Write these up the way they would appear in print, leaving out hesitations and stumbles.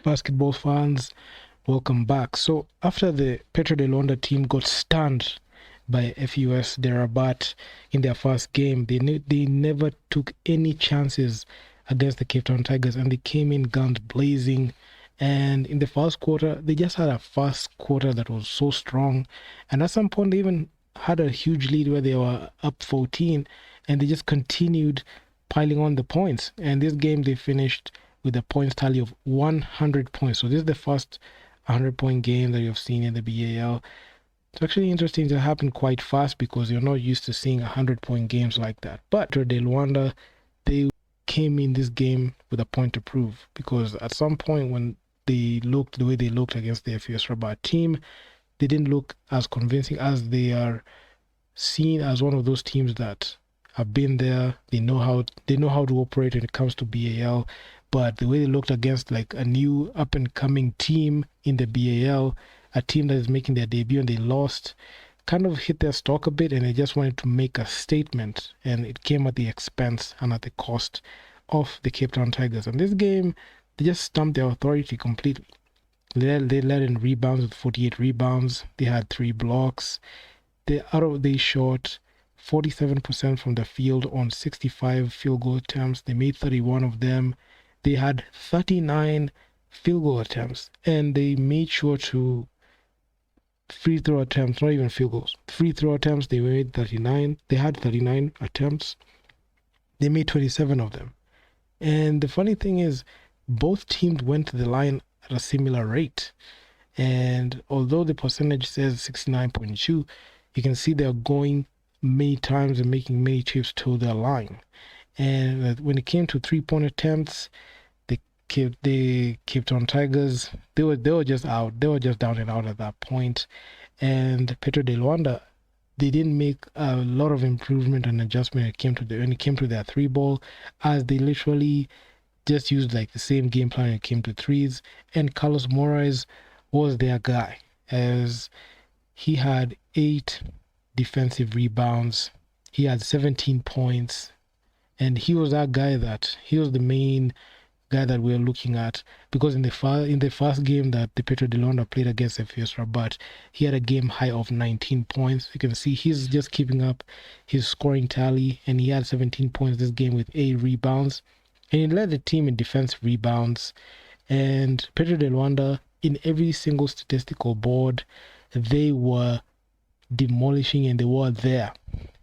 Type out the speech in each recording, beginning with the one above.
Basketball fans, welcome back. So after the Petro de Luanda team got stunned by FUS de Rabat in their first game, they never took any chances against the Cape Town Tigers, and they came in guns blazing. And in the first quarter, they just had a first quarter that was so strong. And at some point, they even had a huge lead where they were up 14, and they just continued piling on the points. And this game, they finished with a points tally of 100 points. So this is the first 100-point game that you've seen in the BAL. It's actually interesting to happen quite fast because you're not used to seeing 100-point games like that. But de Luanda, they came in this game with a point to prove, because at some point when they looked the way they looked against the FUS Rabat team, they didn't look as convincing, as they are seen as one of those teams that have been there. They know how to operate when it comes to BAL. But the way they looked against like a new up and coming team in the BAL, a team that is making their debut, and they lost, kind of hit their stock a bit, and they just wanted to make a statement, and it came at the expense and at the cost of the Cape Town Tigers. And this game, they just stumped their authority completely. They led in rebounds with 48 rebounds. They had 3 blocks. They shot 47% from the field on 65 field goal attempts. They made 31 of them. They had 39 field goal attempts, and they made sure to free throw attempts, not even field goals. Free throw attempts, they made 39. They had 39 attempts. They made 27 of them. And the funny thing is, both teams went to the line at a similar rate. And although the percentage says 69.2, you can see they're going many times and making many trips to the line. And when it came to 3-point attempts, the Cape Town Tigers, they were just out. They were just down and out at that point. And Petro de Luanda, they didn't make a lot of improvement and adjustment when it came to their 3-ball, as they literally just used like the same game plan when it came to threes. And Carlos Moraes was their guy, as he had 8 defensive rebounds. He had 17 points. And he was the main guy that we're looking at, because in the first game that the Petro de Luanda played against FUS Rabat, he had a game high of 19 points. You can see he's just keeping up his scoring tally, and he had 17 points this game with 8 rebounds. And he led the team in defense rebounds. And Petro de Luanda, in every single statistical board, they were demolishing, and they were there.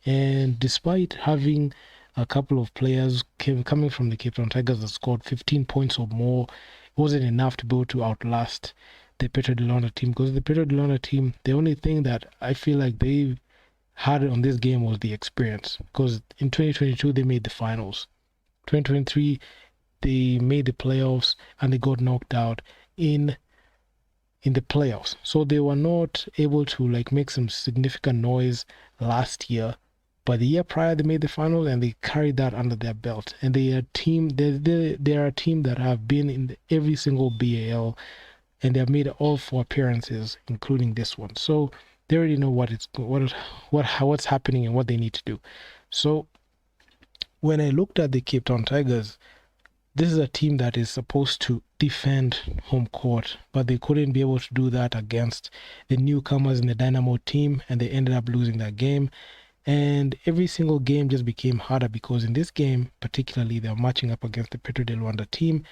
And despite having a couple of players coming from the Cape Town Tigers that scored 15 points or more, it wasn't enough to be able to outlast the Petro de Luanda team. Because the Petro de Luanda team, the only thing that I feel like they had on this game was the experience. Because in 2022, they made the finals. 2023, they made the playoffs, and they got knocked out in the playoffs. So they were not able to like make some significant noise last year. But the year prior, they made the finals, and they carried that under their belt. And they are a team. They are a team that have been in every single BAL, and they have made all 4 appearances, including this one. So they already know what's happening and what they need to do. So when I looked at the Cape Town Tigers, this is a team that is supposed to defend home court, but they couldn't be able to do that against the newcomers in the Dynamo team, and they ended up losing that game. And every single game just became harder, because in this game, particularly, they're matching up against the Petro de Luanda team.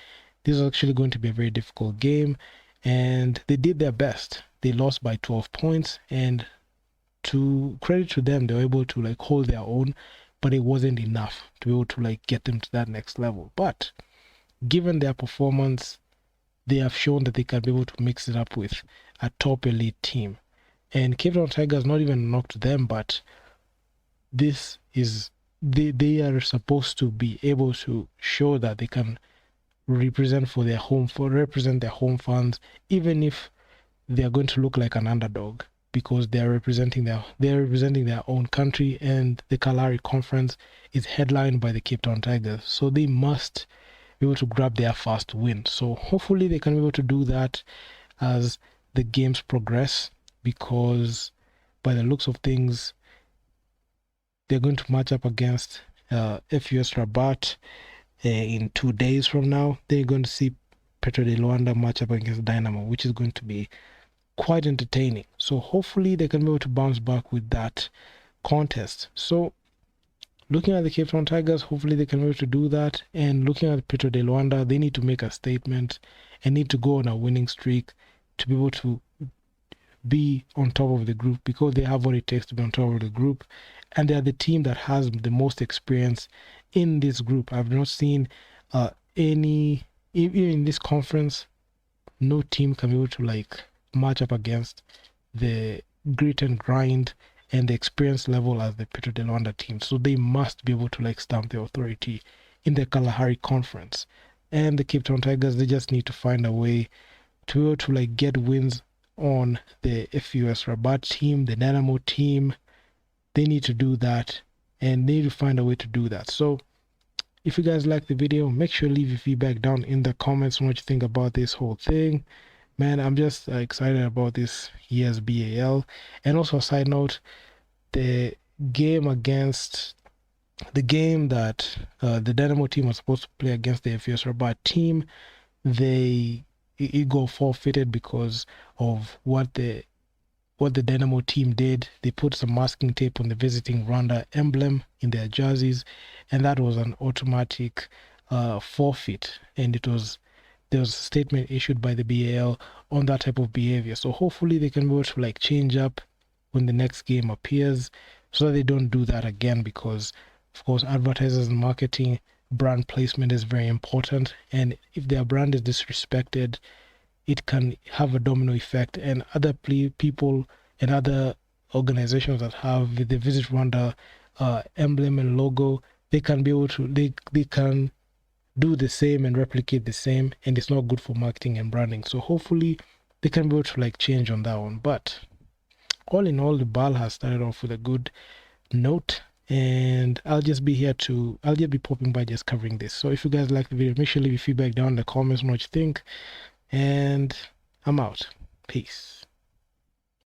This was actually going to be a very difficult game, and they did their best. They lost by 12 points, and to credit to them, they were able to like hold their own, but it wasn't enough to be able to like get them to that next level. But given their performance, they have shown that they can be able to mix it up with a top elite team. And Cape Town Tigers not even knocked them, but they are supposed to be able to show that they can represent their home fans, even if they are going to look like an underdog, because they are representing their own country, and the Kalahari Conference is headlined by the Cape Town Tigers. So they must be able to grab their first win. So hopefully they can be able to do that as the games progress, because by the looks of things, they're going to match up against FUS Rabat in 2 days from now. They're going to see Petro de Luanda matchup against Dynamo, which is going to be quite entertaining. So hopefully they can be able to bounce back with that contest. So looking at the Cape Town Tigers, hopefully they can be able to do that. And looking at Petro de Luanda, they need to make a statement and need to go on a winning streak to be able to be on top of the group, because they have what it takes to be on top of the group, and they are the team that has the most experience in this group. I've not seen even in this conference, no team can be able to like match up against the grit and grind and the experience level as the Petro de Luanda team. So they must be able to like stamp their authority in the Kalahari conference. And the Cape Town Tigers, they just need to find a way to be able to like get wins on the FUS Rabat team, the Dynamo team. They need to do that, and they need to find a way to do that. So if you guys like the video, make sure to leave your feedback down in the comments on what you think about this whole thing. Man, I'm just excited about this year's BAL. And also a side note, the game that the Dynamo team was supposed to play against the FUS Rabat team, it got forfeited because of what the Dynamo team did. They put some masking tape on the visiting Rwanda emblem in their jerseys, and that was an automatic forfeit. And there was a statement issued by the BAL on that type of behavior. So hopefully they can be able to like change up when the next game appears, so that they don't do that again, because of course advertisers and marketing, brand placement is very important, and if their brand is disrespected, it can have a domino effect, and other people and other organizations that have the Visit Rwanda emblem and logo, they can be able to they can do the same and replicate the same, and it's not good for marketing and branding. So hopefully they can be able to like change on that one. But all in all, the BAL has started off with a good note, and I'll just be popping by just covering this. So if you guys like the video, make sure to leave your feedback down in the comments on what you think, and I'm out. Peace.